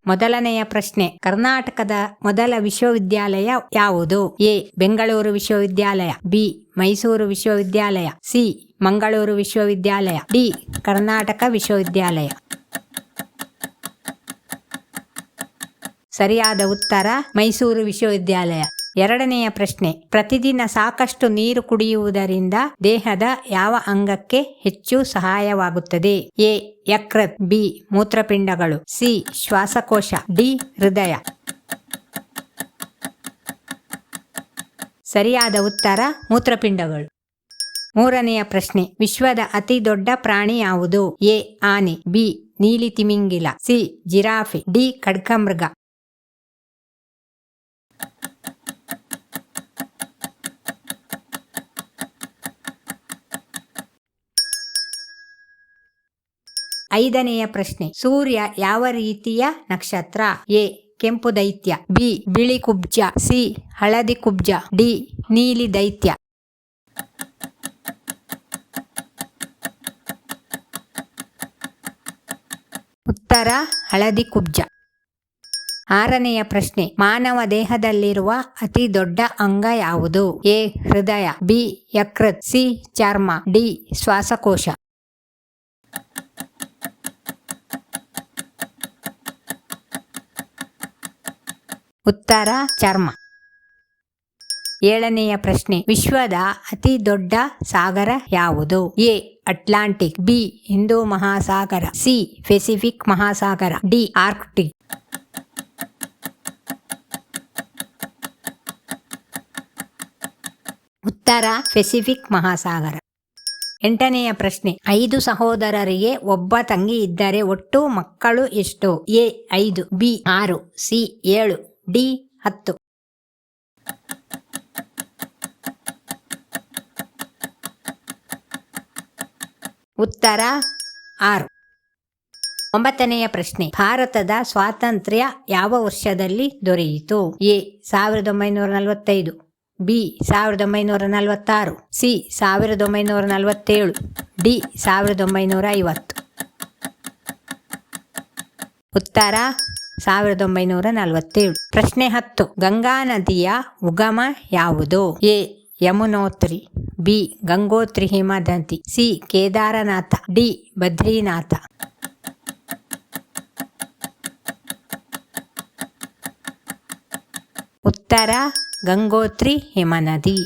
ಮೊದಲನೆಯ ಪ್ರಶ್ನೆ, ಕರ್ನಾಟಕದ ಮೊದಲ ವಿಶ್ವವಿದ್ಯಾಲಯ ಯಾವುದು? ಎ. ಬೆಂಗಳೂರು ವಿಶ್ವವಿದ್ಯಾಲಯ, ಬಿ. ಮೈಸೂರು ವಿಶ್ವವಿದ್ಯಾಲಯ, ಸಿ. ಮಂಗಳೂರು ವಿಶ್ವವಿದ್ಯಾಲಯ, ಡಿ. ಕರ್ನಾಟಕ ವಿಶ್ವವಿದ್ಯಾಲಯ. ಸರಿಯಾದ ಉತ್ತರ ಮೈಸೂರು ವಿಶ್ವವಿದ್ಯಾಲಯ. ಎರಡನೆಯ ಪ್ರಶ್ನೆ, ಪ್ರತಿದಿನ ಸಾಕಷ್ಟು ನೀರು ಕುಡಿಯುವುದರಿಂದ ದೇಹದ ಯಾವ ಅಂಗಕ್ಕೆ ಹೆಚ್ಚು ಸಹಾಯವಾಗುತ್ತದೆ? ಎ. ಯಕೃತ್, ಬಿ. ಮೂತ್ರಪಿಂಡಗಳು, ಸಿ. ಶ್ವಾಸಕೋಶ, ಡಿ. ಹೃದಯ. ಸರಿಯಾದ ಉತ್ತರ ಮೂತ್ರಪಿಂಡಗಳು. ಮೂರನೆಯ ಪ್ರಶ್ನೆ, ವಿಶ್ವದ ಅತಿ ದೊಡ್ಡ ಪ್ರಾಣಿ ಯಾವುದು? ಎ. ಆನೆ, ಬಿ. ನೀಲಿ ತಿಮಿಂಗಿಲ, ಸಿ. ಜಿರಾಫೆ, ಡಿ. ಖಡ್ಗಮೃಗ. ಐದನೆಯ ಪ್ರಶ್ನೆ, ಸೂರ್ಯ ಯಾವ ರೀತಿಯ ನಕ್ಷತ್ರ? ಎ. ಕೆಂಪು ದೈತ್ಯ, ಬಿ. ಬಿಳಿ ಕುಬ್ಜ, ಸಿ. ಹಳದಿ ಕುಬ್ಜ, ಡಿ. ನೀಲಿ ದೈತ್ಯ. ಉತ್ತರ ಹಳದಿ ಕುಬ್ಜ. ಆರನೆಯ ಪ್ರಶ್ನೆ, ಮಾನವ ದೇಹದಲ್ಲಿರುವ ಅತಿ ದೊಡ್ಡ ಅಂಗ ಯಾವುದು? ಎ. ಹೃದಯ, ಬಿ. ಯಕೃತ್, ಸಿ. ಚರ್ಮ, ಡಿ. ಶ್ವಾಸಕೋಶ. ಉತ್ತರ ಚರ್ಮ. ಏಳನೆಯ ಪ್ರಶ್ನೆ, ವಿಶ್ವದ ಅತಿ ದೊಡ್ಡ ಸಾಗರ ಯಾವುದು? A. Atlantic, B. Hindu Mahasagara, C. Pacific Mahasagara, D. Arctic. ಉತ್ತರ ಪೆಸಿಫಿಕ್ ಮಹಾಸಾಗರ. ಎಂಟನೆಯ ಪ್ರಶ್ನೆ, 5 ಸಹೋದರರಿಗೆ ಒಬ್ಬ ತಂಗಿ ಇದ್ದರೆ ಒಟ್ಟು ಮಕ್ಕಳು ಎಷ್ಟು? ಎ. 5, ಬಿ. 6, ಸಿ. 7, ಡಿ. 10. ಉತ್ತರ 6. ಒಂಬತ್ತನೆಯ ಪ್ರಶ್ನೆ, ಭಾರತದ ಸ್ವಾತಂತ್ರ್ಯ ಯಾವ ವರ್ಷದಲ್ಲಿ ದೊರೆಯಿತು? ಎ. 1945, ಬಿ. 1946, ಸಿ. 1947, ಡಿ. 1950. ಉತ್ತರ 1947. ಪ್ರಶ್ನೆ 10, ಗಂಗಾ ನದಿಯ ಉಗಮ ಯಾವುದು? ಎ. ಯಮುನೋತ್ರಿ, ಬಿ. ಗಂಗೋತ್ರಿ ಹಿಮನದಿ, ಸಿ. ಕೇದಾರನಾಥ, ಡಿ. ಬದ್ರಿನಾಥ. ಉತ್ತರ ಗಂಗೋತ್ರಿ ಹಿಮನದಿ.